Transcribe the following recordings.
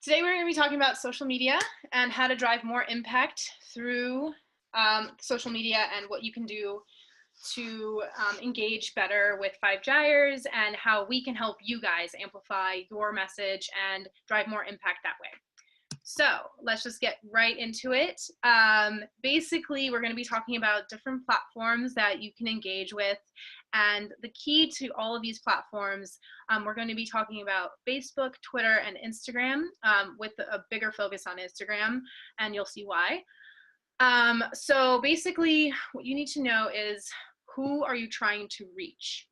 Today we're going to be talking about social media and how to drive more impact through social media and what you can do to engage better with Five Gyres and how we can help you guys amplify your message and drive more impact that way. So let's just get right into it. Basically, we're going to be talking about different platforms that you can engage with. And the key to all of these platforms, we're going to be talking about Facebook, Twitter, and Instagram with a bigger focus on Instagram, and you'll see why. So basically, what you need to know is who are you trying to reach?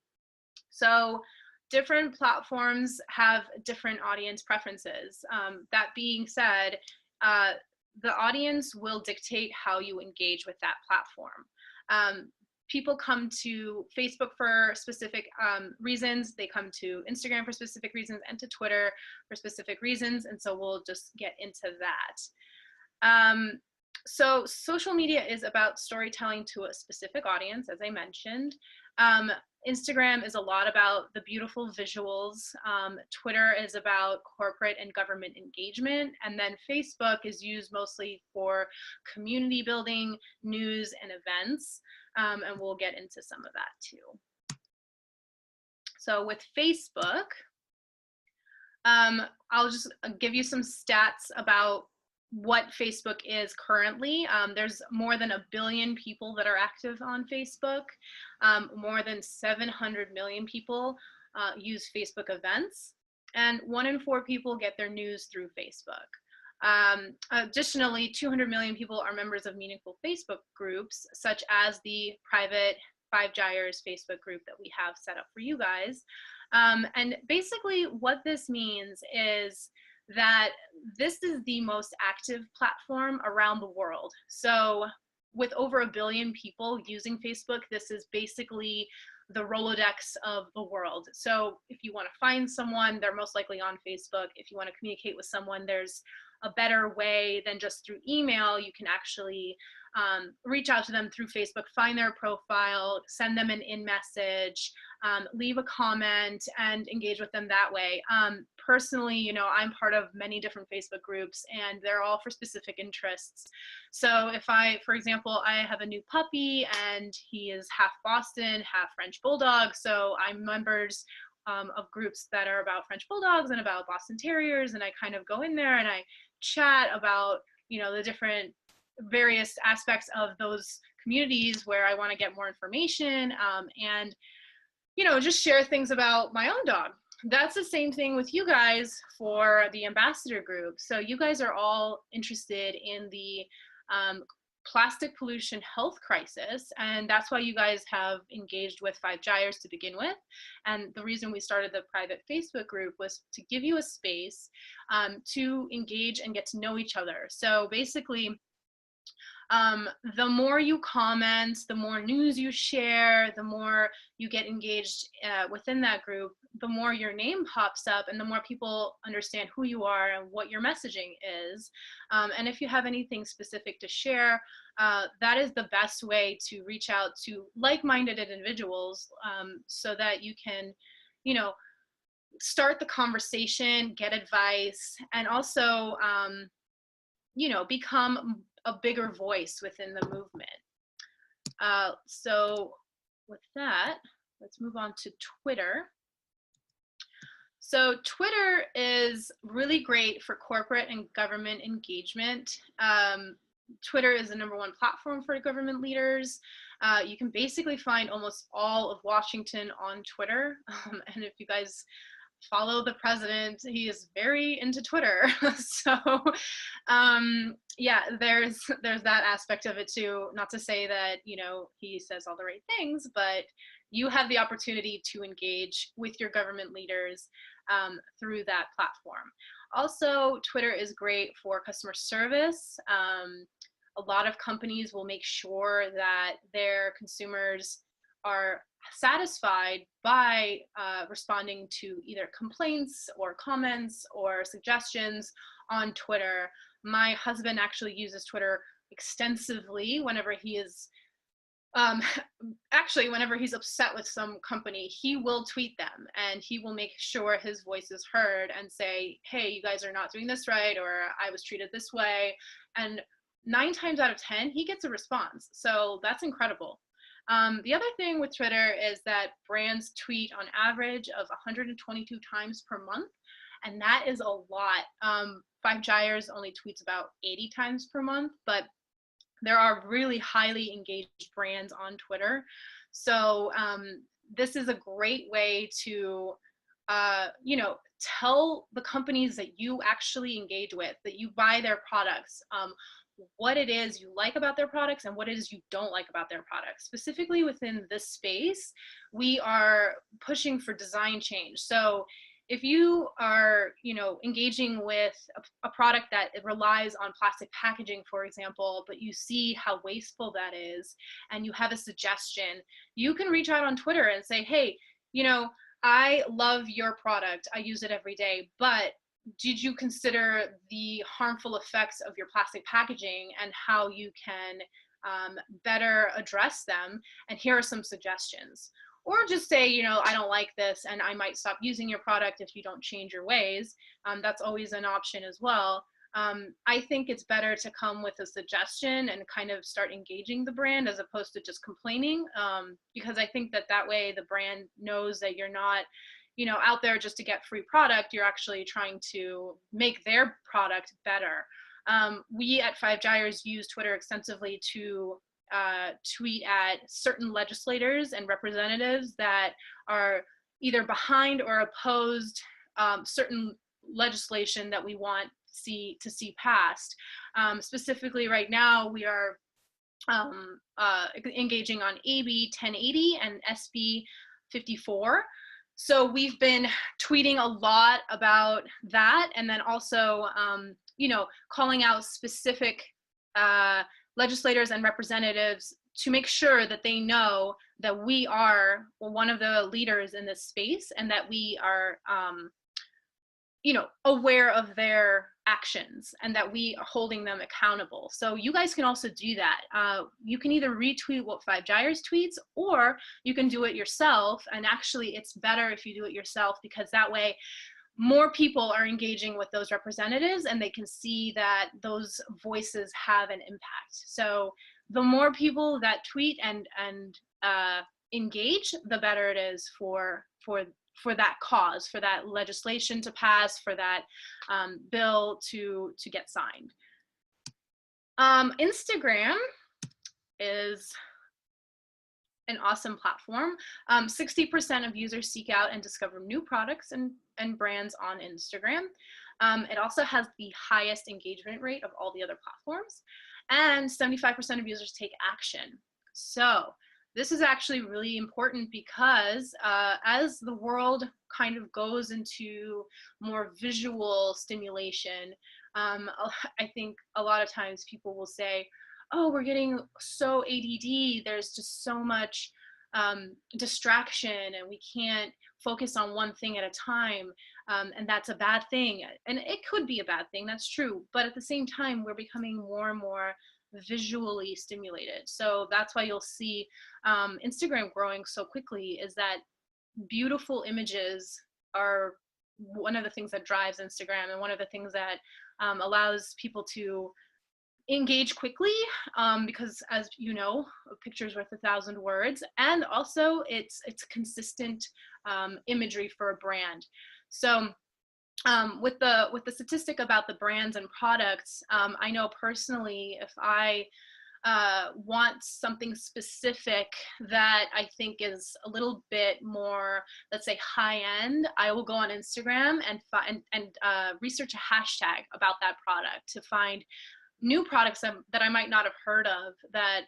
So different platforms have different audience preferences. That being said, the audience will dictate how you engage with that platform. People come to Facebook for specific reasons. They come to Instagram for specific reasons and to Twitter for specific reasons. And so we'll just get into that. So social media is about storytelling to a specific audience, as I mentioned. Instagram is a lot about the beautiful visuals. Twitter is about corporate and government engagement. And then Facebook is used mostly for community building, news, and events. And we'll get into some of that too. So with Facebook, I'll just give you some stats about what Facebook is currently. There's more than 1 billion people that are active on Facebook. More than 700 million people use Facebook events, and 1 in 4 people get their news through Facebook. Additionally, 200 million people are members of meaningful Facebook groups, such as the private Five Gyres Facebook group that we have set up for you guys. And basically what this means is that this is the most active platform around the world. So with over 1 billion people using Facebook, this is basically the Rolodex of the world. So if you want to find someone, they're most likely on Facebook. If you want to communicate with someone, there's a better way than just through email. You can actually reach out to them through Facebook, find their profile, send them an in-message, leave a comment, and engage with them that way. Personally, I'm part of many different Facebook groups, and they're all for specific interests. So if for example, I have a new puppy, and he is half Boston, half French Bulldog, so I'm members of groups that are about French Bulldogs and about Boston Terriers, and I kind of go in there and I chat about, the different various aspects of those communities where I want to get more information, and just share things about my own dog. That's the same thing with you guys for the ambassador group. So you guys are all interested in the plastic pollution health crisis, and that's why you guys have engaged with Five Gyres to begin with. And the reason we started the private Facebook group was to give you a space to engage and get to know each other. So basically, the more you comment, the more news you share, the more you get engaged within that group, the more your name pops up and the more people understand who you are and what your messaging is. And if you have anything specific to share, that is the best way to reach out to like-minded individuals, so that you can, start the conversation, get advice, and also, become a bigger voice within the movement. So with that, let's move on to Twitter. So Twitter is really great for corporate and government engagement. Twitter is the #1 platform for government leaders. You can basically find almost all of Washington on Twitter. And if you guys follow the president, he is very into Twitter. So yeah, there's that aspect of it too. Not to say that he says all the right things, but you have the opportunity to engage with your government leaders through that platform. Also, Twitter is great for customer service. A lot of companies will make sure that their consumers are satisfied by responding to either complaints or comments or suggestions on Twitter. My husband actually uses Twitter extensively whenever he is Um, actually, whenever he's upset with some company, he will tweet them and he will make sure his voice is heard and say, hey, you guys are not doing this right, or I was treated this way. And 9 times out of 10, he gets a response. So that's incredible. The other thing with Twitter is that brands tweet on average of 122 times per month, and that is a lot. Five Gyres only tweets about 80 times per month, but there are really highly engaged brands on Twitter. So this is a great way to, tell the companies that you actually engage with, that you buy their products, what it is you like about their products and what it is you don't like about their products. Specifically within this space, we are pushing for design change. So if you are, engaging with a product that it relies on plastic packaging, for example, but you see how wasteful that is and you have a suggestion, you can reach out on Twitter and say, hey, I love your product, I use it every day, but did you consider the harmful effects of your plastic packaging and how you can better address them? And here are some suggestions. Or just say, I don't like this and I might stop using your product if you don't change your ways. That's always an option as well. I think it's better to come with a suggestion and kind of start engaging the brand as opposed to just complaining, because I think that way the brand knows that you're not, out there just to get free product. You're actually trying to make their product better. We at Five Gyres use Twitter extensively to tweet at certain legislators and representatives that are either behind or opposed certain legislation that we want to see passed. Specifically, right now we are engaging on AB 1080 and SB 54. So we've been tweeting a lot about that, and then also, calling out specific legislators and representatives to make sure that they know that we are one of the leaders in this space and that we are, aware of their actions and that we are holding them accountable. So you guys can also do that. You can either retweet what Five Gyres tweets, or you can do it yourself. And actually, it's better if you do it yourself, because that way more people are engaging with those representatives and they can see that those voices have an impact. So the more people that tweet and engage, the better it is for that cause, for that legislation to pass, for that bill to get signed. Instagram is an awesome platform. 60% of users seek out and discover new products and brands on Instagram. It also has the highest engagement rate of all the other platforms, and 75% of users take action. So this is actually really important because as the world kind of goes into more visual stimulation, I think a lot of times people will say, oh, we're getting so ADD, there's just so much distraction and we can't focus on one thing at a time, and that's a bad thing. And it could be a bad thing, that's true, but at the same time we're becoming more and more visually stimulated. So that's why you'll see Instagram growing so quickly, is that beautiful images are one of the things that drives Instagram and one of the things that allows people to engage quickly, because as you know, a picture's worth 1,000 words, and also it's consistent imagery for a brand. So with the statistic about the brands and products, I know personally, if I want something specific that I think is a little bit more, let's say, high end, I will go on Instagram and research a hashtag about that product to find new products that I might not have heard of that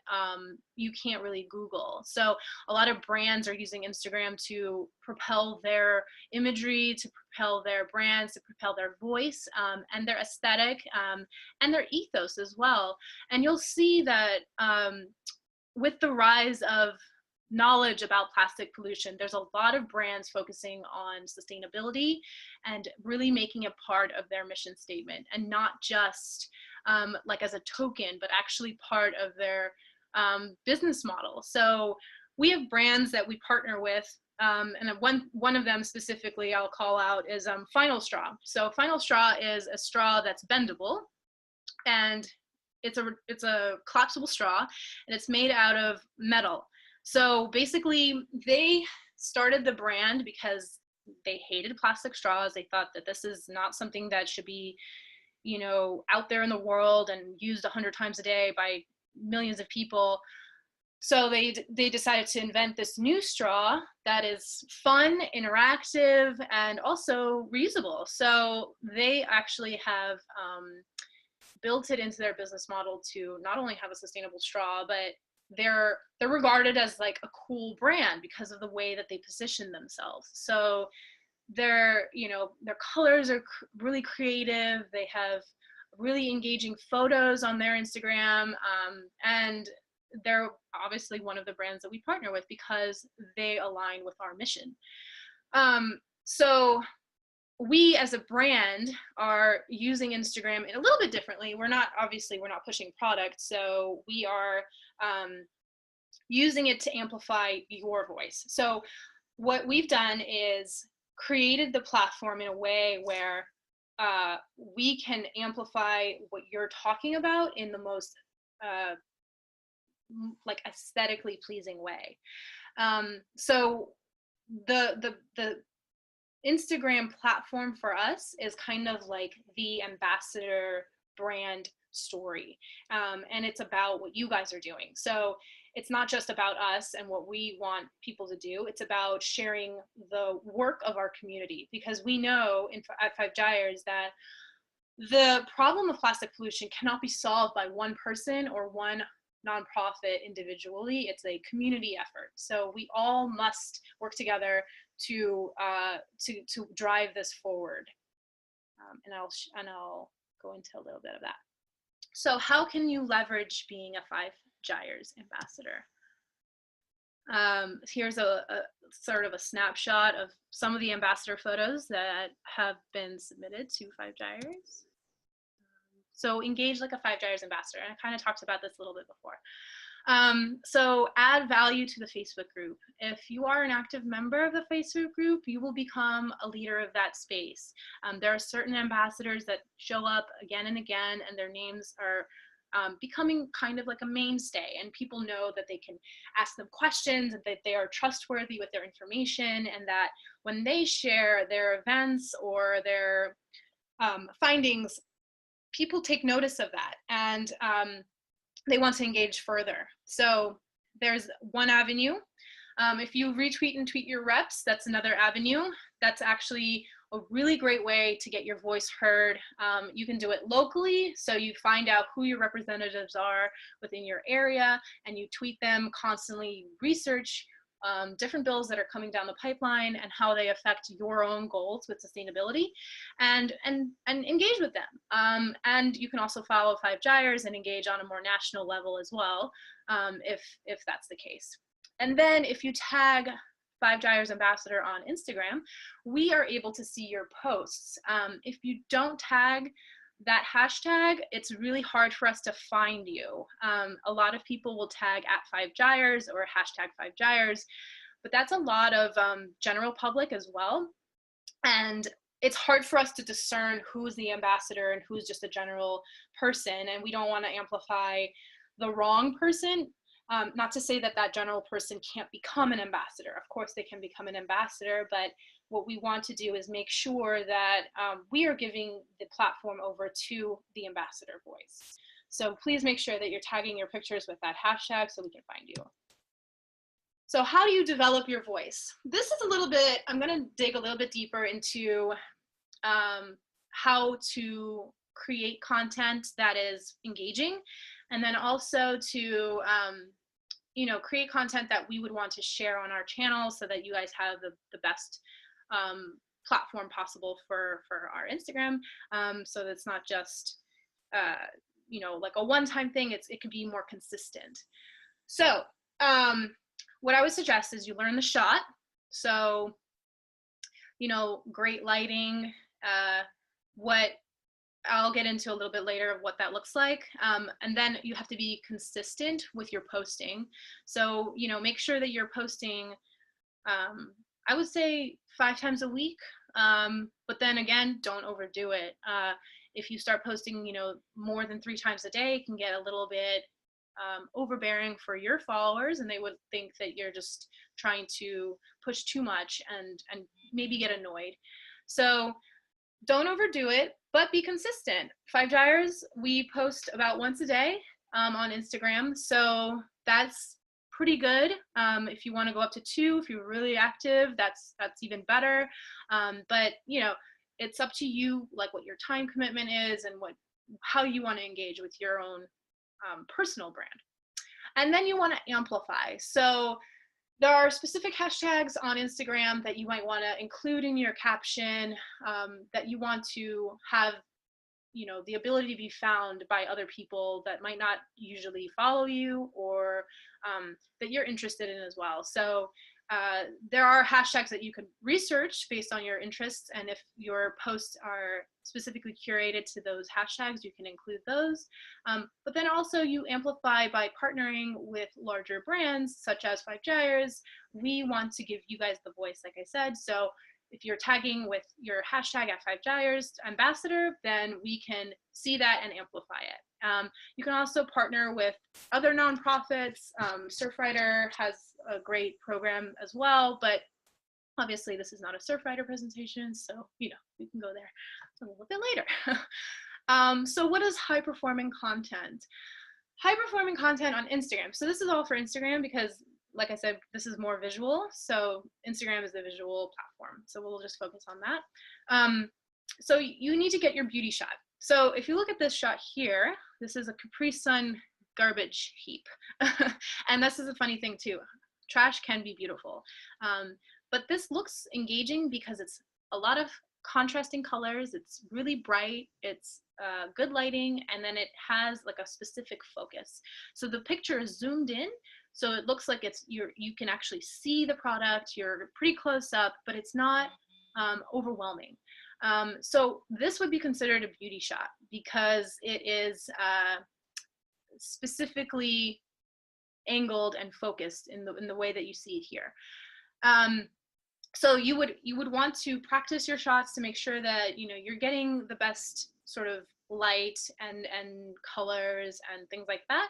you can't really Google. So a lot of brands are using Instagram to propel their imagery, to propel their brands, to propel their voice and their aesthetic and their ethos as well. And you'll see that with the rise of knowledge about plastic pollution, there's a lot of brands focusing on sustainability and really making it part of their mission statement, and not just like as a token, but actually part of their business model. So we have brands that we partner with, and one of them specifically I'll call out is Final Straw. So Final Straw is a straw that's bendable, and it's a collapsible straw, and it's made out of metal. So basically, they started the brand because they hated plastic straws. They thought that this is not something that should be, out there in the world and used 100 times a day by millions of people. So they decided to invent this new straw that is fun, interactive, and also reusable. So they actually have built it into their business model to not only have a sustainable straw, but they're regarded as like a cool brand because of the way that they position themselves. So their colors are really creative. They have really engaging photos on their Instagram, and they're obviously one of the brands that we partner with because they align with our mission. So we as a brand are using Instagram in a little bit differently. We're not pushing product, so we are using it to amplify your voice. So what we've done is created the platform in a way where we can amplify what you're talking about in the most like aesthetically pleasing way. So the Instagram platform for us is kind of like the ambassador brand story. And it's about what you guys are doing. So it's not just about us and what we want people to do. It's about sharing the work of our community, because we know at 5 Gyres that the problem of plastic pollution cannot be solved by one person or one nonprofit individually. It's a community effort. So we all must work together to drive this forward. And I'll go into a little bit of that. So how can you leverage being a 5 Gyres ambassador? Here's a sort of a snapshot of some of the ambassador photos that have been submitted to 5 Gyres. So engage like a 5 Gyres ambassador. And I kind of talked about this a little bit before. So add value to the Facebook group. If you are an active member of the Facebook group, you will become a leader of that space. There are certain ambassadors that show up again and again, and their names are becoming kind of like a mainstay, and people know that they can ask them questions, and that they are trustworthy with their information, and that when they share their events or their findings, people take notice of that, and they want to engage further. So there's one avenue. If you retweet and tweet your reps, that's another avenue. That's actually a really great way to get your voice heard. You can do it locally, so you find out who your representatives are within your area, and you tweet them constantly, research different bills that are coming down the pipeline and how they affect your own goals with sustainability, and engage with them. And you can also follow 5 Gyres and engage on a more national level as well, if that's the case. And then if you tag 5 Gyres ambassador on Instagram, we are able to see your posts. If you don't tag that hashtag, it's really hard for us to find you. A lot of people will tag at 5 Gyres or hashtag 5 Gyres, but that's a lot of general public as well. And it's hard for us to discern who's the ambassador and who's just a general person. And we don't want to amplify the wrong person. Not to say that that general person can't become an ambassador. Of course, they can become an ambassador, but what we want to do is make sure that we are giving the platform over to the ambassador voice. So please make sure that you're tagging your pictures with that hashtag so we can find you. So how do you develop your voice? This is a little bit, I'm going to dig a little bit deeper into how to create content that is engaging, and then also to create content that we would want to share on our channel so that you guys have the best platform possible for our Instagram. So that's not just, like a one-time thing. It can be more consistent. So what I would suggest is you learn the shot. So, great lighting, what I'll get into a little bit later of what that looks like. And then you have to be consistent with your posting. So, you know, make sure that you're posting, I would say 5 times a week. But then again, don't overdo it. If you start posting, you know, more than 3 times a day, it can get a little bit overbearing for your followers, and they would think that you're just trying to push too much and maybe get annoyed. So don't overdo it, but be consistent. Five Gyres, we post about once a day on Instagram, so that's pretty good. If you want to go up to 2, if you're really active, that's even better. But you know, it's up to you, like what your time commitment is and how you want to engage with your own personal brand. And then you want to amplify. So there are specific hashtags on Instagram that you might want to include in your caption, that you want to have, you know, the ability to be found by other people that might not usually follow you, or that you're interested in as well. So there are hashtags that you can research based on your interests, and if your posts are specifically curated to those hashtags, you can include those. But then also you amplify by partnering with larger brands such as Five Gyres. We want to give you guys the voice, like I said. So if you're tagging with your hashtag at Five Gyres ambassador, then we can see that and amplify it. You can also partner with other nonprofits. Surfrider has a great program as well, but obviously this is not a Surfrider presentation, so you know, we can go there a little bit later. So what is high performing content? High performing content on Instagram. So this is all for Instagram because, like I said, this is more visual. So Instagram is the visual platform. So we'll just focus on that. So you need to get your beauty shot. So if you look at this shot here, this is a Capri Sun garbage heap. And this is a funny thing too. Trash can be beautiful. But this looks engaging because it's a lot of contrasting colors. It's really bright. It's good lighting, and then it has like a specific focus. So the picture is zoomed in, so it looks like you can actually see the product. You're pretty close up, but it's not overwhelming. So this would be considered a beauty shot because it is specifically angled and focused in the way that you see it here. So you would want to practice your shots to make sure that, you know, you're getting the best sort of light and colors and things like that.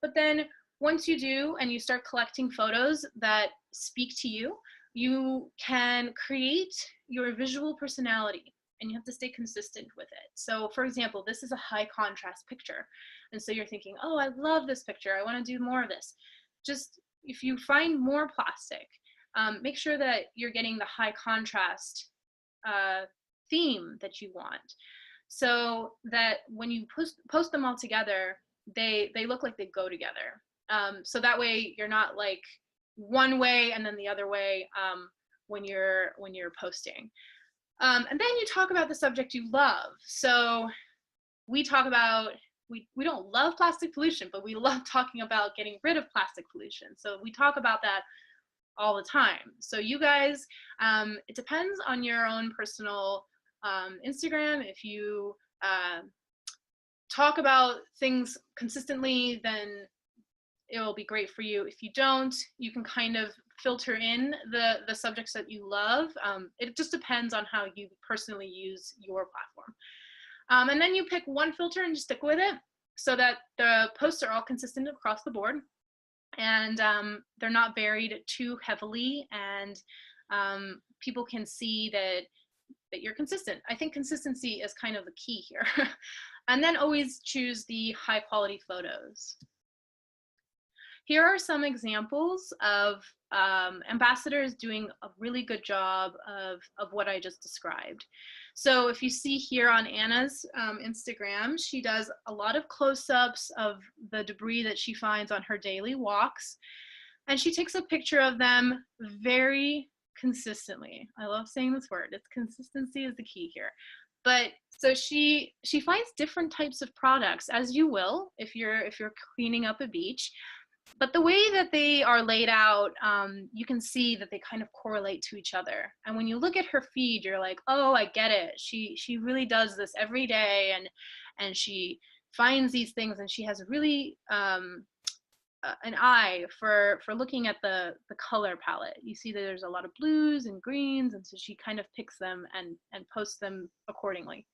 But then once you do and you start collecting photos that speak to you, you can create your visual personality, and you have to stay consistent with it. So for example, this is a high contrast picture. And so you're thinking, oh, I love this picture. I want to do more of this. Just if you find more plastic, make sure that you're getting the high contrast theme that you want, so that when you post them all together, they look like they go together. So that way you're not like one way and then the other way when you're posting. And then you talk about the subject you love. So we talk about, we don't love plastic pollution, but we love talking about getting rid of plastic pollution. So we talk about that all the time. So you guys, it depends on your own personal Instagram. If you talk about things consistently, then it will be great for you. If you don't, you can kind of filter in the subjects that you love. It just depends on how you personally use your platform. And then you pick one filter and just stick with it so that the posts are all consistent across the board, and they're not varied too heavily, and people can see that you're consistent. I think consistency is kind of the key here. And then always choose the high quality photos. Here are some examples of ambassadors doing a really good job of what I just described. So if you see here on Anna's Instagram, she does a lot of close-ups of the debris that she finds on her daily walks, and she takes a picture of them very consistently. I love saying this word. It's consistency is the key here. But so she finds different types of products, as you will if you're cleaning up a beach. But the way that they are laid out, you can see that they kind of correlate to each other. And when you look at her feed, you're like, oh, I get it. She really does this every day, and she finds these things, and she has really an eye for looking at the color palette. You see that there's a lot of blues and greens, and so she kind of picks them and posts them accordingly.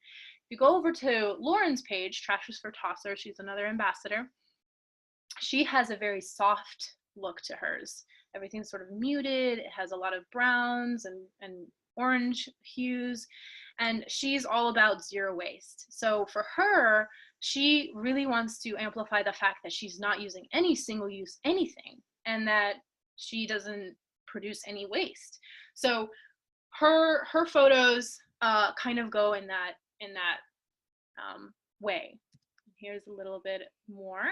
If you go over to Lauren's page, Trash is for Tosser, she's another ambassador. She has a very soft look to hers. Everything's sort of muted. It has a lot of browns and orange hues, and she's all about zero waste. So for her, she really wants to amplify the fact that she's not using any single use anything, and that she doesn't produce any waste. So her photos kind of go in that way. Here's a little bit more.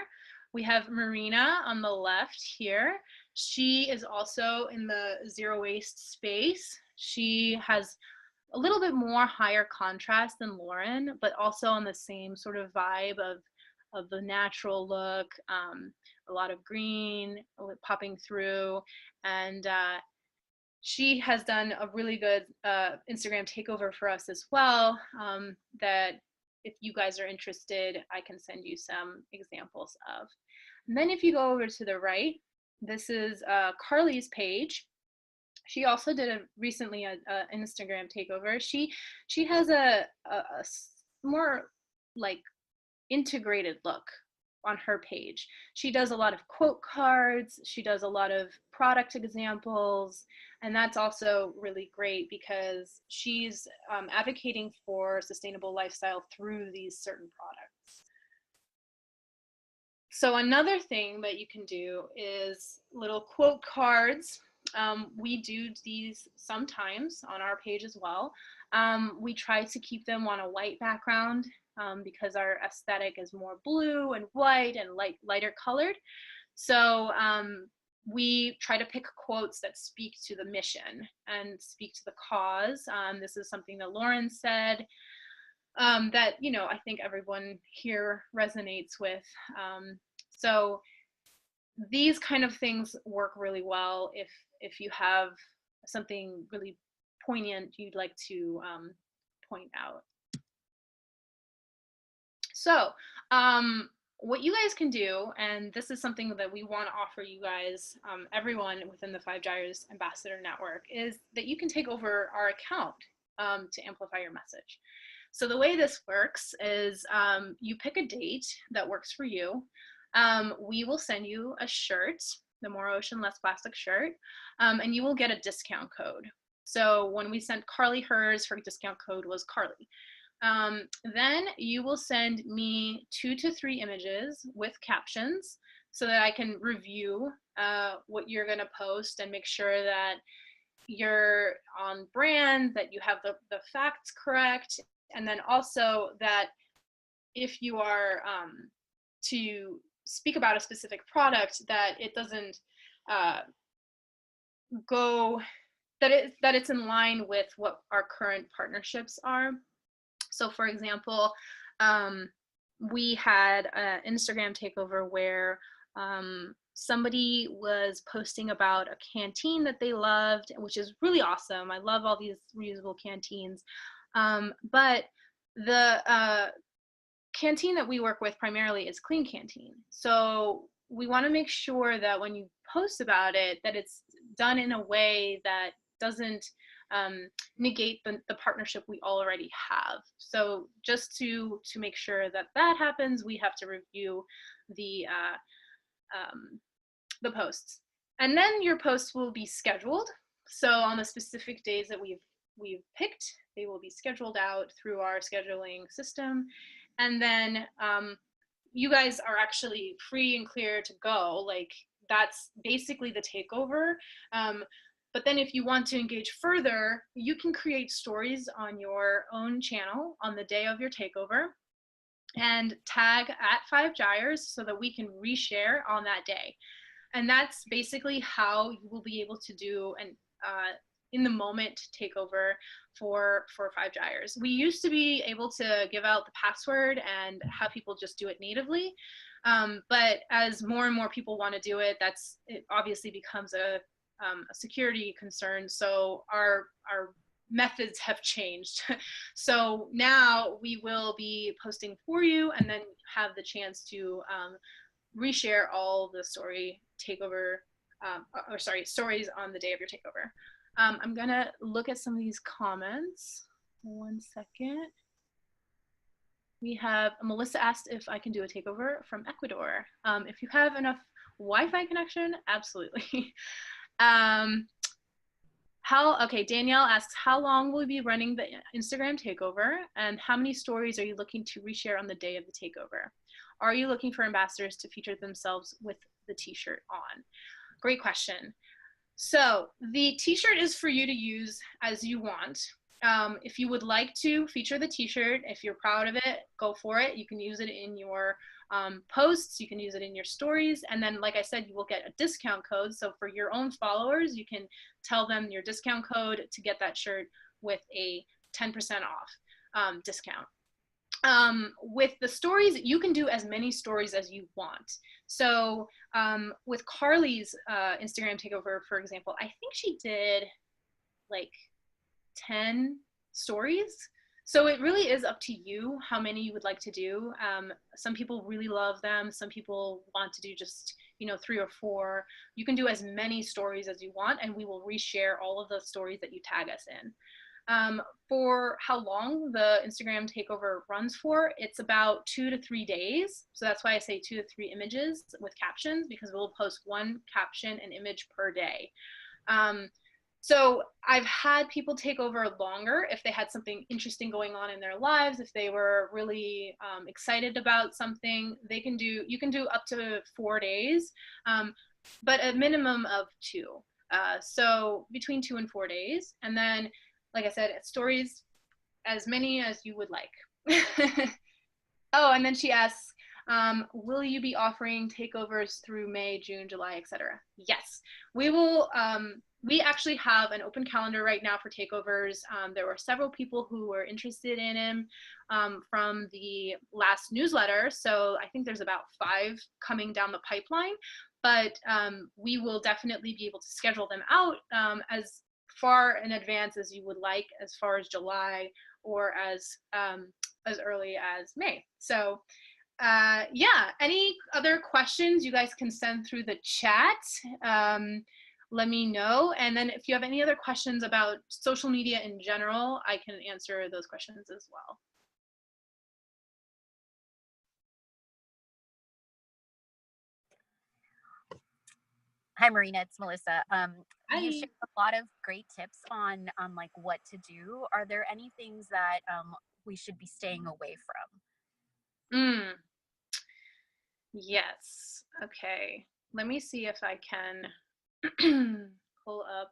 We have Marina on the left here. She is also in the zero waste space. She has a little bit more higher contrast than Lauren, but also on the same sort of vibe of the natural look, a lot of green popping through, and she has done a really good Instagram takeover for us as well, that if you guys are interested, I can send you some examples of. And then if you go over to the right, this is Carly's page. She also did recently an Instagram takeover. She has a more like integrated look on her page. She does a lot of quote cards, she does a lot of product examples, and that's also really great because she's advocating for sustainable lifestyle through these certain products. So another thing that you can do is little quote cards. We do these sometimes on our page as well. We try to keep them on a white background because our aesthetic is more blue and white and lighter colored. So we try to pick quotes that speak to the mission and speak to the cause. This is something that Lauren said that, you know, I think everyone here resonates with. So these kind of things work really well if you have something really poignant you'd like to point out. So what you guys can do, and this is something that we want to offer you guys, everyone within the 5 Gyres Ambassador Network, is that you can take over our account to amplify your message. So the way this works is you pick a date that works for you. We will send you a shirt, the More Ocean, Less Plastic shirt, and you will get a discount code. So when we sent Carly hers, her discount code was Carly. Then you will send me 2 to 3 images with captions so that I can review what you're going to post and make sure that you're on brand, that you have the facts correct, and then also that if you are to speak about a specific product, that it doesn't go, that it's in line with what our current partnerships are. So for example, we had an Instagram takeover where somebody was posting about a canteen that they loved, which is really awesome. I love all these reusable canteens. But the canteen that we work with primarily is Clean Canteen. So we want to make sure that when you post about it, that it's done in a way that doesn't negate the partnership we already have. So just to make sure that that happens, we have to review the posts, and then your posts will be scheduled. So on the specific days that we've picked, they will be scheduled out through our scheduling system, and then you guys are actually free and clear to go. Like, that's basically the takeover. But then if you want to engage further, you can create stories on your own channel on the day of your takeover and tag at 5 Gyres so that we can reshare on that day. And that's basically how you will be able to do in the moment takeover for Five Gyres. We used to be able to give out the password and have people just do it natively. But as more and more people want to do it, it obviously becomes a security concern. So our methods have changed. So now we will be posting for you and then have the chance to reshare all the story takeover, stories on the day of your takeover. I'm gonna look at some of these comments. 1 second. We have Melissa asked if I can do a takeover from Ecuador. If you have enough Wi-Fi connection, absolutely. Okay, Danielle asks, how long will we be running the Instagram takeover, and how many stories are you looking to reshare on the day of the takeover? Are you looking for ambassadors to feature themselves with the t-shirt on? Great question. So the t-shirt is for you to use as you want. If you would like to feature the t-shirt, if you're proud of it, go for it. You can use it in your posts, you can use it in your stories, and then like I said, you will get a discount code. So for your own followers, you can tell them your discount code to get that shirt with a 10% off discount. With the stories, you can do as many stories as you want. So with Carly's Instagram takeover, for example, I think she did like 10 stories. So it really is up to you how many you would like to do. Some people really love them. Some people want to do just, 3 or 4. You can do as many stories as you want, and we will reshare all of the stories that you tag us in. For how long the Instagram takeover runs for, it's about 2 to 3 days. So that's why I say 2 to 3 images with captions, because we'll post 1 caption and image per day. So I've had people take over longer if they had something interesting going on in their lives, if they were really excited about something. You can do up to 4 days, but a minimum of 2. So between 2 and 4 days. And then, like I said, stories, as many as you would like. Oh, and then she asks, will you be offering takeovers through May, June, July, etc.? Yes, we will. We actually have an open calendar right now for takeovers. There were several people who were interested in him from the last newsletter. So I think there's about 5 coming down the pipeline, but we will definitely be able to schedule them out as far in advance as you would like, as far as July or as early as May. So yeah, any other questions you guys can send through the chat. Let me know. And then if you have any other questions about social media in general, I can answer those questions as well. Hi, Marina, it's Melissa. Hi. You shared a lot of great tips on like what to do. Are there any things that we should be staying away from? Yes. Okay. Let me see if I can pull up.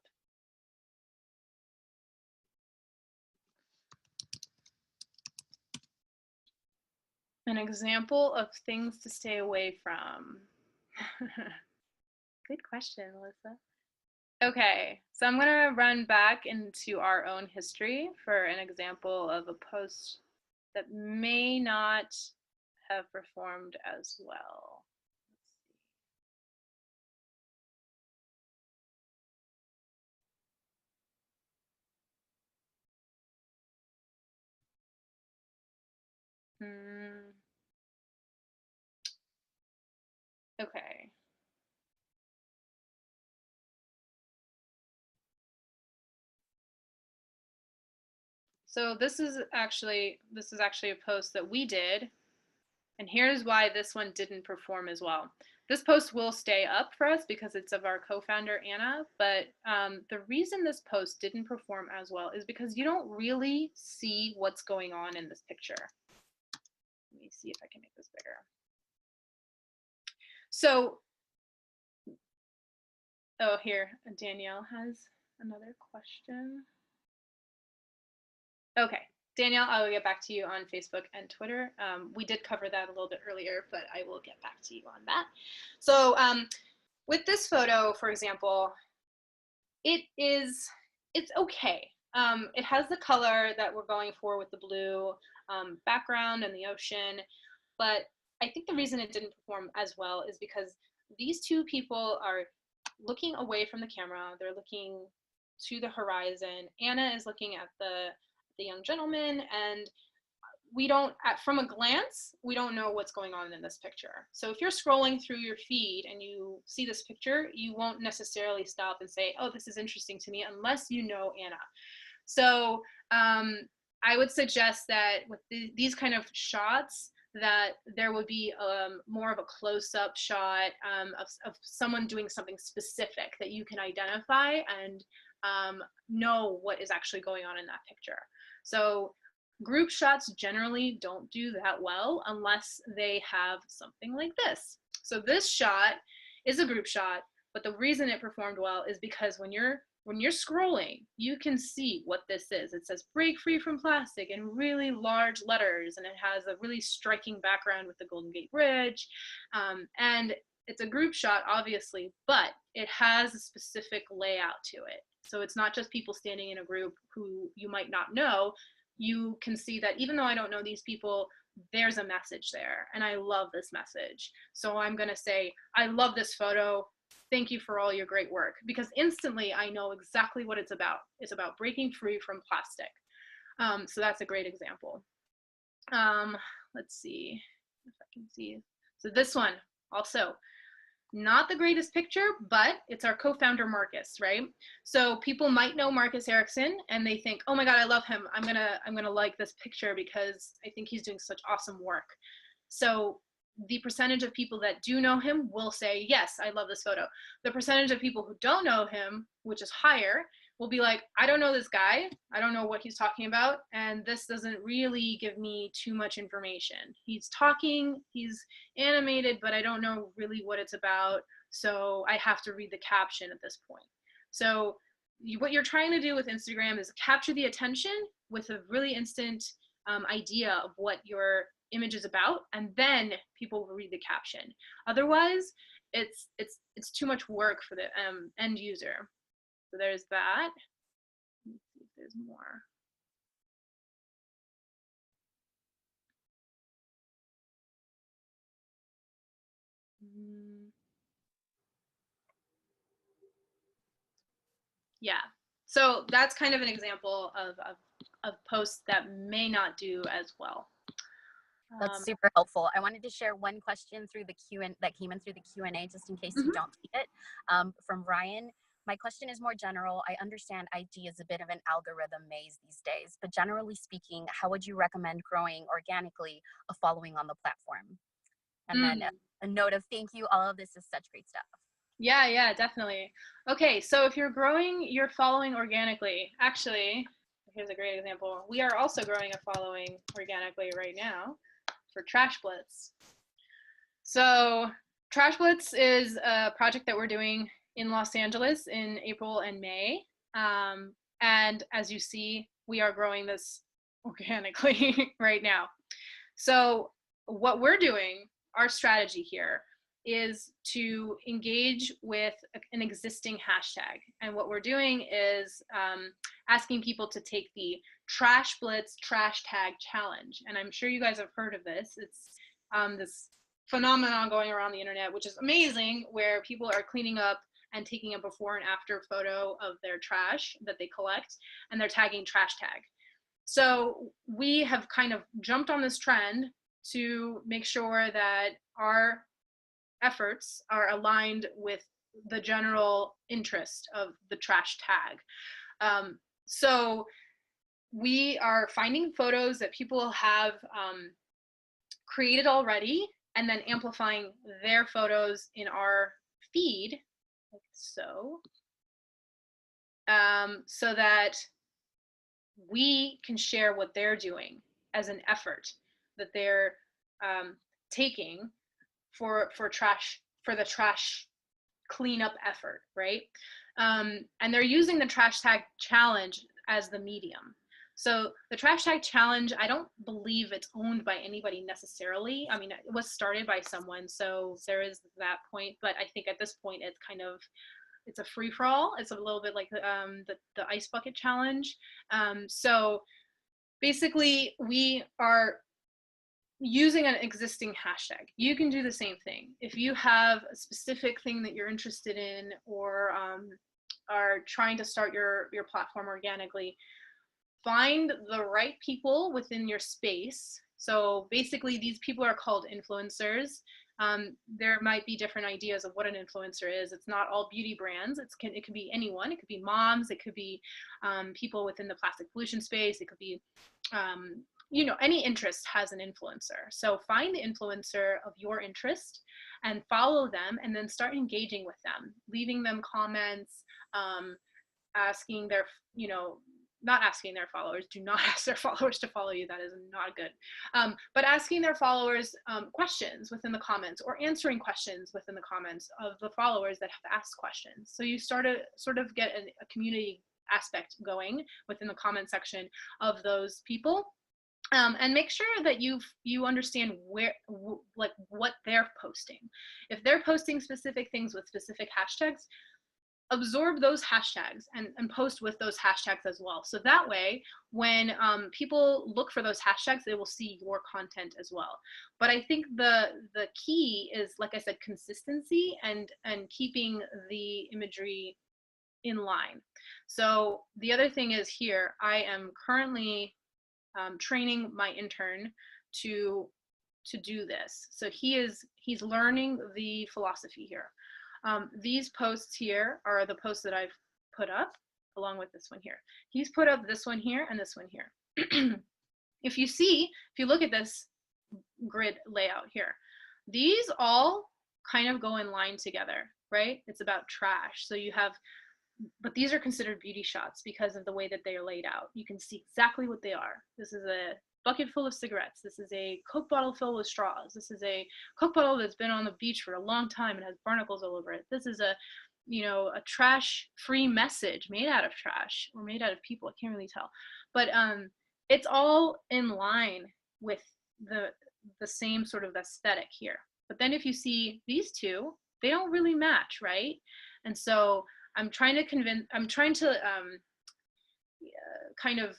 An example of things to stay away from. Good question, Melissa. Okay, so I'm going to run back into our own history for an example of a post that may not have performed as well. Let's see. Okay. So this is actually a post that we did, and here's why this one didn't perform as well. This post will stay up for us because it's of our co-founder Anna, but the reason this post didn't perform as well is because you don't really see what's going on in this picture. Let me see if I can make this bigger. So, oh, here, Danielle has another question. Okay, Danielle, I will get back to you on Facebook and Twitter. We did cover that a little bit earlier, but I will get back to you on that. So with this photo, for example, it it's okay. It has the color that we're going for with the blue background and the ocean, but I think the reason it didn't perform as well is because these two people are looking away from the camera. They're looking to the horizon. Anna is looking at the young gentleman, and we don't, from a glance, we don't know what's going on in this picture. So if you're scrolling through your feed and you see this picture, you won't necessarily stop and say, oh, this is interesting to me, unless you know Anna. So I would suggest that with these kind of shots, that there would be more of a close-up shot of someone doing something specific that you can identify and know what is actually going on in that picture. So group shots generally don't do that well unless they have something like this. So this shot is a group shot, but the reason it performed well is because when you're scrolling, you can see what this is. It says break free from plastic in really large letters, and it has a really striking background with the Golden Gate Bridge. And it's a group shot, obviously, but it has a specific layout to it. So it's not just people standing in a group who you might not know. You can see that even though I don't know these people, there's a message there, and I love this message. So I'm gonna say, I love this photo. Thank you for all your great work, because instantly I know exactly what it's about. It's about breaking free from plastic. So that's a great example. Let's see if I can see. So this one also, not the greatest picture, but it's our co-founder Marcus, right? So people might know Marcus Erickson and they think, oh my God, I love him. I'm gonna like this picture because I think he's doing such awesome work. So the percentage of people that do know him will say, yes, I love this photo. The percentage of people who don't know him, which is higher, will be like, I don't know this guy. I don't know what he's talking about. And this doesn't really give me too much information. He's talking, he's animated, but I don't know really what it's about. So I have to read the caption at this point. So what you're trying to do with Instagram is capture the attention with a really instant idea of what your image is about, and then people will read the caption. Otherwise, it's too much work for the end user. So there's that. Let's see if there's more. Yeah. So that's kind of an example of posts that may not do as well. That's super helpful. I wanted to share one question through the that came in through the Q&A, just in case you don't see it, from Ryan. My question is more general. I understand IG is a bit of an algorithm maze these days, but generally speaking, how would you recommend growing organically a following on the platform? And then a note of thank you. All of this is such great stuff. Yeah, definitely. Okay, so if you're growing your following organically, actually, here's a great example. We are also growing a following organically right now for Trash Blitz. So Trash Blitz is a project that we're doing in Los Angeles in April and May. And as you see, we are growing this organically right now. So what we're doing, our strategy here, is to engage with an existing hashtag. And what we're doing is asking people to take the Trash Blitz Trash Tag Challenge. And I'm sure you guys have heard of this. It's this phenomenon going around the internet, which is amazing, where people are cleaning up and taking a before and after photo of their trash that they collect, and they're tagging trash tag. So we have kind of jumped on this trend to make sure that our efforts are aligned with the general interest of the trash tag. So we are finding photos that people have created already, and then amplifying their photos in our feed, like so, so that we can share what they're doing as an effort that they're taking for the trash cleanup effort, right? And they're using the trash tag challenge as the medium. So the trash tag challenge, I don't believe it's owned by anybody necessarily. I mean, it was started by someone, so there is that point, but I think at this point it's kind of it's a free for all. It's a little bit like the ice bucket challenge. So basically, we are using an existing hashtag. You can do the same thing. If you have a specific thing that you're interested in, or are trying to start your platform organically, find the right people within your space. So basically, these people are called influencers. There might be different ideas of what an influencer is. It's not all beauty brands. It could be anyone. It could be moms. It could be people within the plastic pollution space. It could be, any interest has an influencer. So find the influencer of your interest and follow them, and then start engaging with them, leaving them comments, asking their, not asking their followers, do not ask their followers to follow you, that is not good, but asking their followers questions within the comments, or answering questions within the comments of the followers that have asked questions. So you sort of get a community aspect going within the comment section of those people. And make sure that you understand what they're posting. If they're posting specific things with specific hashtags, absorb those hashtags and post with those hashtags as well. So that way, when people look for those hashtags, they will see your content as well. But I think the key is, like I said, consistency and keeping the imagery in line. So the other thing is, here I am currently training my intern to do this. So he's learning the philosophy here. These posts here are the posts that I've put up, along with this one here. He's put up this one here and this one here. If you look at this grid layout here, these all kind of go in line together, right? It's about trash. So you have, but these are considered beauty shots because of the way that they are laid out. You can see exactly what they are. This is a bucket full of cigarettes. This is a Coke bottle filled with straws. This is a Coke bottle that's been on the beach for a long time and has barnacles all over it. This is a trash-free message made out of trash, or made out of people. I can't really tell, but it's all in line with the same sort of aesthetic here. But then if you see these two, they don't really match, right? And so I'm trying to kind of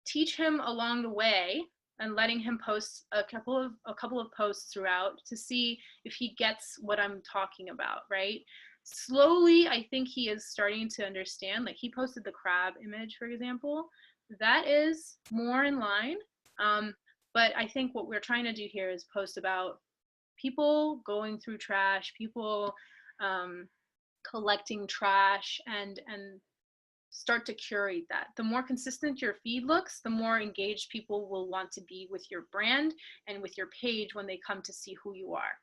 teach him along the way, and letting him post a couple of posts throughout to see if he gets what I'm talking about, right? Slowly, I think he is starting to understand. Like, he posted the crab image, for example. That is more in line. But I think what we're trying to do here is post about people going through trash, people collecting trash, and start to curate that. The more consistent your feed looks, the more engaged people will want to be with your brand and with your page when they come to see who you are.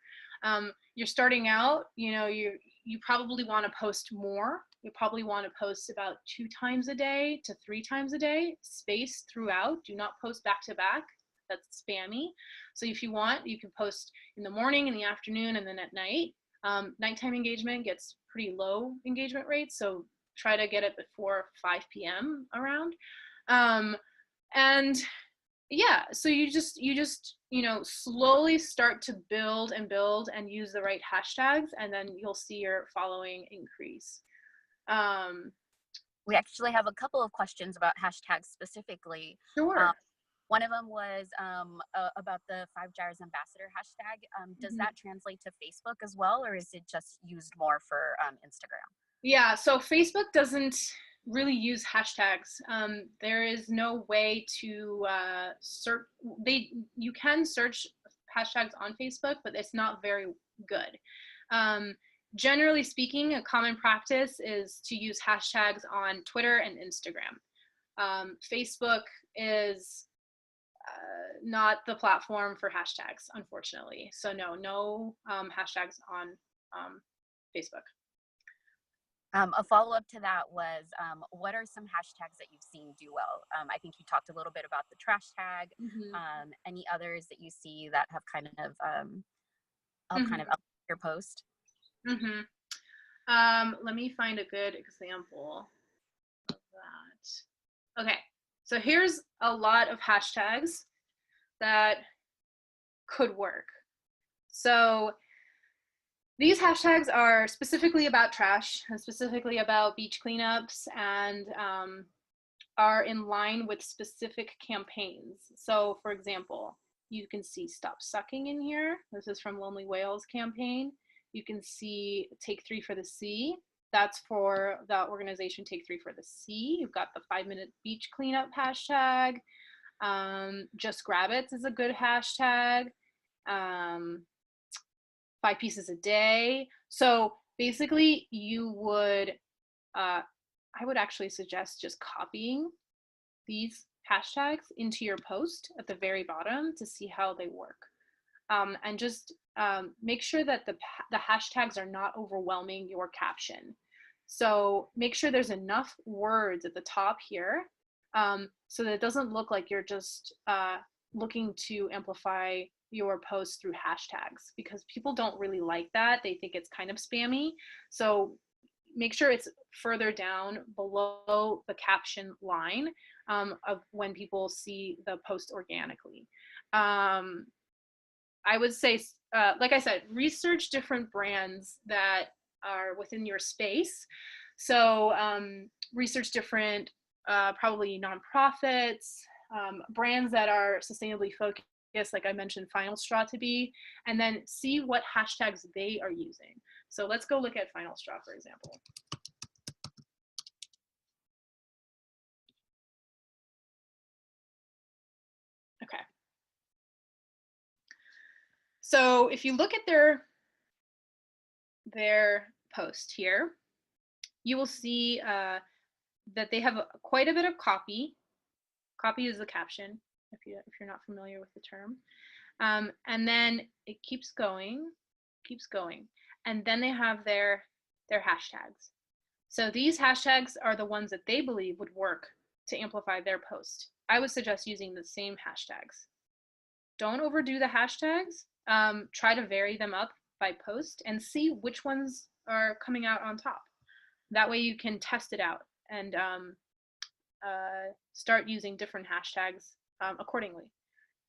You're starting out, you probably want to post more. You probably want to post about 2 times a day to 3 times a day, spaced throughout. Do not post back to back. That's spammy. So if you want, you can post in the morning, in the afternoon, and then at night. Nighttime engagement gets pretty low engagement rates, so try to get it before 5 p.m. around. And yeah, so you just slowly start to build and use the right hashtags, and then you'll see your following increase. We actually have a couple of questions about hashtags specifically. Sure. One of them was about the 5 Gyres ambassador hashtag. Does that translate to Facebook as well, or is it just used more for Instagram? Yeah, so Facebook doesn't really use hashtags. There is no way to search. You can search hashtags on Facebook, but it's not very good. Generally speaking, a common practice is to use hashtags on Twitter and Instagram. Facebook is not the platform for hashtags, unfortunately. So no hashtags on Facebook. A follow-up to that was, what are some hashtags that you've seen do well? I think you talked a little bit about the trash tag. Any others that you see that have kind of up your post? Let me find a good example of that. Okay, so here's a lot of hashtags that could work. So These hashtags are specifically about trash and specifically about beach cleanups, and are in line with specific campaigns. So for example, you can see Stop Sucking in here. This is from Lonely Whales campaign. You can see Take 3 for the Sea. That's for the organization Take 3 for the Sea. You've got the 5-minute beach cleanup hashtag. Just Grab It is a good hashtag. 5 pieces a day. So basically you would, I would actually suggest just copying these hashtags into your post at the very bottom to see how they work. And just make sure that the hashtags are not overwhelming your caption. So make sure there's enough words at the top here, so that it doesn't look like you're just looking to amplify your post through hashtags, because people don't really like that. They think it's kind of spammy. So make sure it's further down below the caption line of when people see the post organically. I would say, like I said, research different brands that are within your space. So research different, probably nonprofits, brands that are sustainably focused, like I mentioned Final Straw to be, and then see what hashtags they are using. So let's go look at Final Straw, for example. Okay. So if you look at their post here, you will see that they have quite a bit of copy. Copy is the caption, if you're not familiar with the term. And then it keeps going, and then they have their hashtags. So these hashtags are the ones that they believe would work to amplify their post. I would suggest using the same hashtags. Don't overdo the hashtags. Try to vary them up by post and see which ones are coming out on top. That way you can test it out and start using different hashtags accordingly.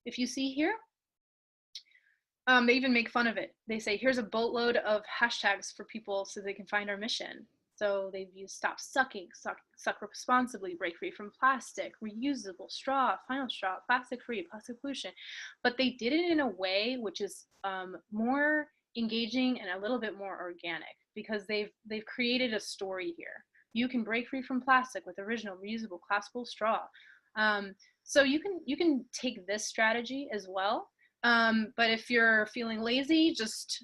If you see here, they even make fun of it. They say, here's a boatload of hashtags for people so they can find our mission. So they've used Stop Sucking, suck responsibly, break free from plastic, reusable, straw, Final Straw, plastic free, plastic pollution. But they did it in a way which is more engaging and a little bit more organic, because they've created a story here. You can break free from plastic with original, reusable, collapsible straw. So you can take this strategy as well. But if you're feeling lazy, just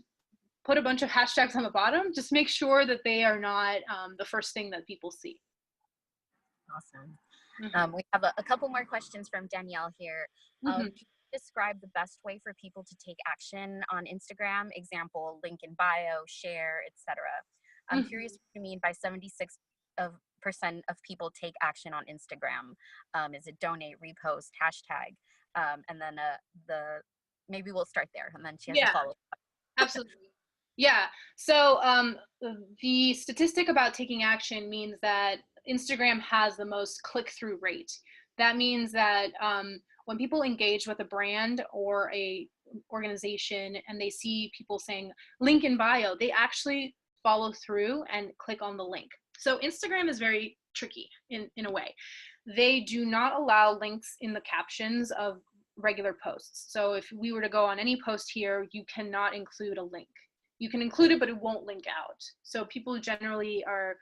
put a bunch of hashtags on the bottom. Just make sure that they are not the first thing that people see. Awesome. Mm-hmm. We have a couple more questions from Danielle here. Mm-hmm. Can you describe the best way for people to take action on Instagram? Example, link in bio, share, etc. I'm curious what you mean by 76% of people take action on Instagram. Is it donate, repost, hashtag? And then maybe we'll start there, and then she has a follow-up. Absolutely. Yeah. So the statistic about taking action means that Instagram has the most click-through rate. That means that when people engage with a brand or a organization and they see people saying link in bio, they actually follow through and click on the link. So Instagram is very tricky in a way. They do not allow links in the captions of regular posts. So if we were to go on any post here, you cannot include a link. You can include it, but it won't link out. So people generally are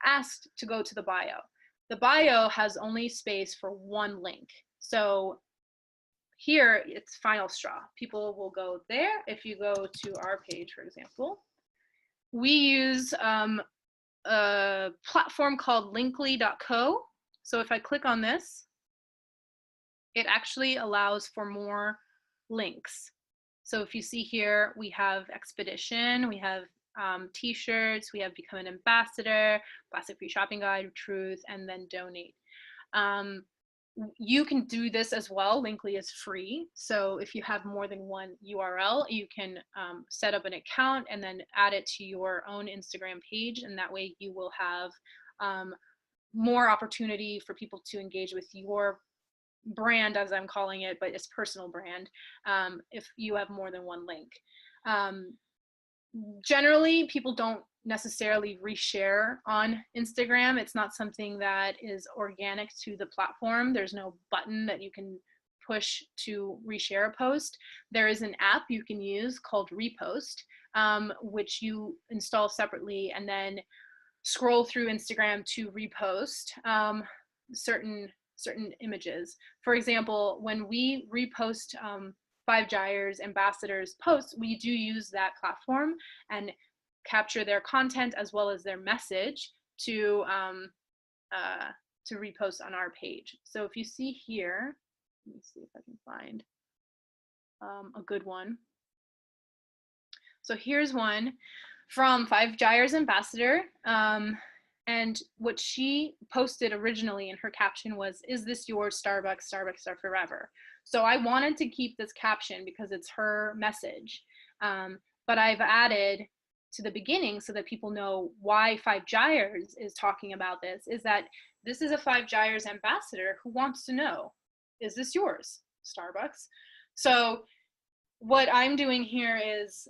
asked to go to the bio. The bio has only space for one link. So here it's Final Straw. People will go there. If you go to our page, for example, we use a platform called linkly.co. So if I click on this, it actually allows for more links. So if you see here, we have Expedition, we have t-shirts, we have Become an Ambassador, Plastic Free Shopping Guide, Truth, and then Donate. You can do this as well. Linkly is free. So if you have more than one URL, you can set up an account and then add it to your own Instagram page. And that way you will have more opportunity for people to engage with your brand, as I'm calling it, but it's personal brand, if you have more than one link. Generally, people don't necessarily reshare on Instagram. It's not something that is organic to the platform. There's no button that you can push to reshare a post. There is an app you can use called Repost, which you install separately and then scroll through Instagram to repost certain images. For example, when we repost Five Gyres ambassadors posts, we do use that platform and capture their content as well as their message to repost on our page. So if you see here, let me see if I can find a good one. So here's one from Five Gyres ambassador. And what she posted originally in her caption was, "Is this your Starbucks? Starbucks are forever." So I wanted to keep this caption because it's her message. But I've added to the beginning so that people know why Five Gyres is talking about this, is that this is a Five Gyres ambassador who wants to know, is this yours, Starbucks? So what I'm doing here is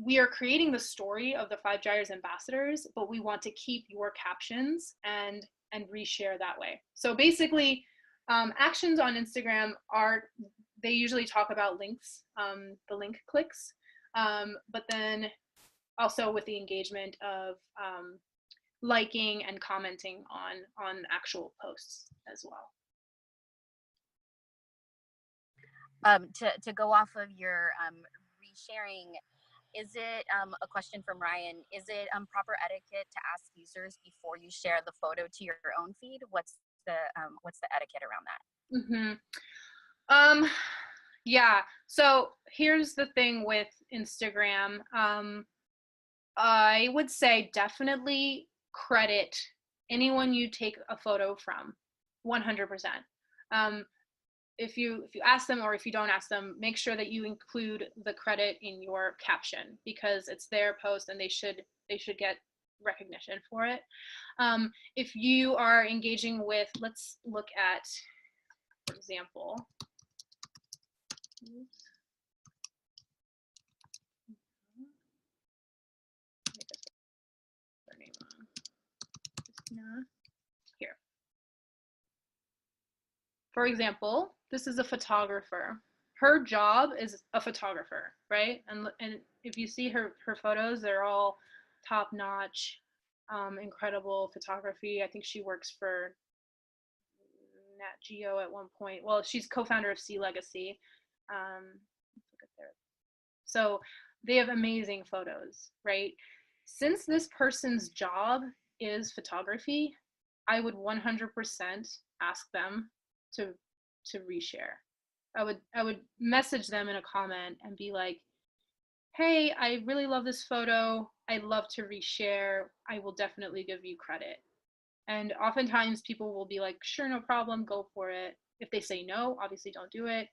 we are creating the story of the Five Gyres ambassadors, but we want to keep your captions and reshare that way. So basically, actions on Instagram are, they usually talk about links, the link clicks, but then also with the engagement of liking and commenting on actual posts as well. To go off of your resharing, is it a question from Ryan? Is it proper etiquette to ask users before you share the photo to your own feed? What's the etiquette around that? Yeah. So here's the thing with Instagram. I would say definitely credit anyone you take a photo from, 100%. If you ask them or if you don't ask them, make sure that you include the credit in your caption because it's their post and they should get recognition for it. If you are engaging with, let's look at, for example, here. For example, this is a photographer. Her job is a photographer, right? And if you see her photos, they're all top notch, incredible photography. I think she works for Nat Geo at one point. Well, she's co-founder of Sea Legacy. Let's look at there. So they have amazing photos, right? Since this person's job is photography, I would 100% ask them to reshare. I would message them in a comment and be like, "Hey, I really love this photo. I'd love to reshare. I will definitely give you credit." And oftentimes people will be like, "Sure, no problem, go for it." If they say no, obviously don't do it.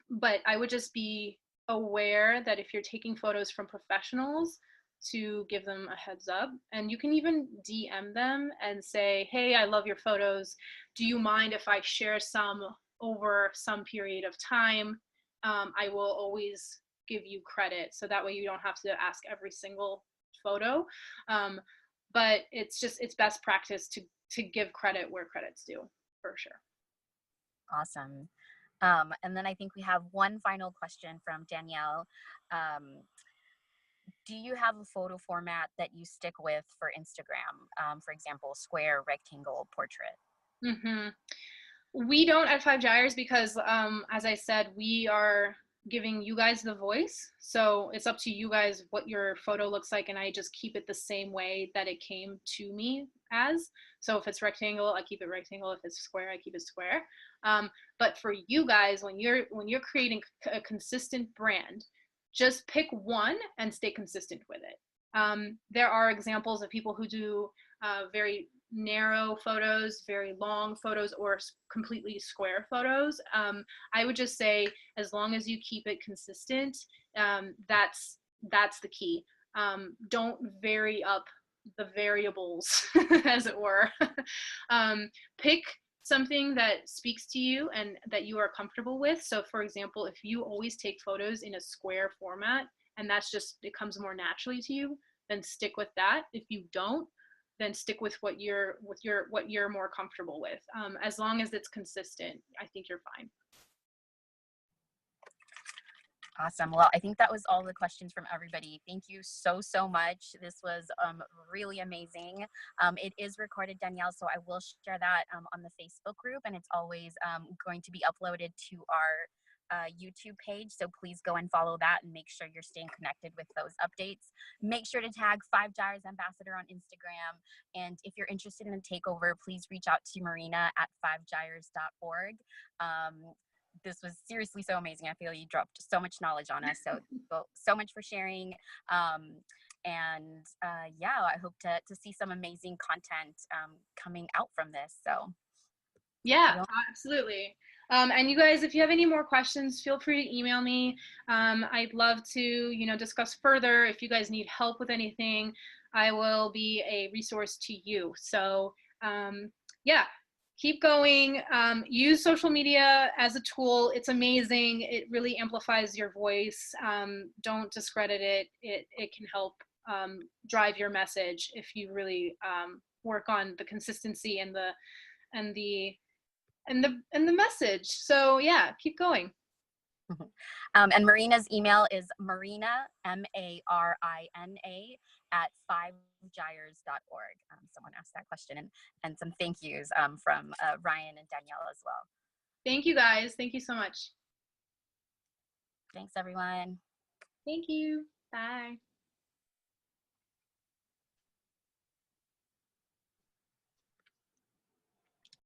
But I would just be aware that if you're taking photos from professionals, to give them a heads up. And you can even DM them and say, "Hey, I love your photos. Do you mind if I share some over some period of time? I will always give you credit." So that way you don't have to ask every single photo. But it's best practice to give credit where credit's due, for sure. Awesome. And then I think we have one final question from Danielle. Do you have a photo format that you stick with for Instagram? For example, square, rectangle, portrait? Mm-hmm. We don't at Five Gyres because, as I said, we are giving you guys the voice. So it's up to you guys what your photo looks like, and I just keep it the same way that it came to me as. So if it's rectangle, I keep it rectangle. If it's square, I keep it square. But for you guys, when you're creating a consistent brand, just pick one and stay consistent with it. There are examples of people who do very narrow photos, very long photos, or completely square photos. I would just say, as long as you keep it consistent, that's the key. Don't vary up the variables, as it were. Pick something that speaks to you and that you are comfortable with. So for example, if you always take photos in a square format and that's just, it comes more naturally to you, then stick with that. If you don't, then stick with what you're more comfortable with. As long as it's consistent, I think you're fine. Awesome. Well, I think that was all the questions from everybody. Thank you so, so much. This was really amazing. It is recorded, Danielle, so I will share that on the Facebook group, and it's always going to be uploaded to our YouTube page. So please go and follow that and make sure you're staying connected with those updates. Make sure to tag 5Gyres Ambassador on Instagram. And if you're interested in a takeover, please reach out to Marina at 5gyres.org. This was seriously so amazing. I feel you dropped so much knowledge on us. So much for sharing. Yeah, I hope to see some amazing content coming out from this. So yeah, absolutely. And you guys, if you have any more questions, feel free to email me. I'd love to, discuss further. If you guys need help with anything, I will be a resource to you. So yeah, keep going. Use social media as a tool. It's amazing. It really amplifies your voice. Don't discredit it. It can help drive your message if you really work on the consistency and the message. So yeah, keep going. And Marina's email is Marina, MARINA at 5gyres.org. Someone asked that question, and some thank yous from Ryan and Danielle as well. Thank you guys. Thank you so much. Thanks everyone. Thank you. Bye.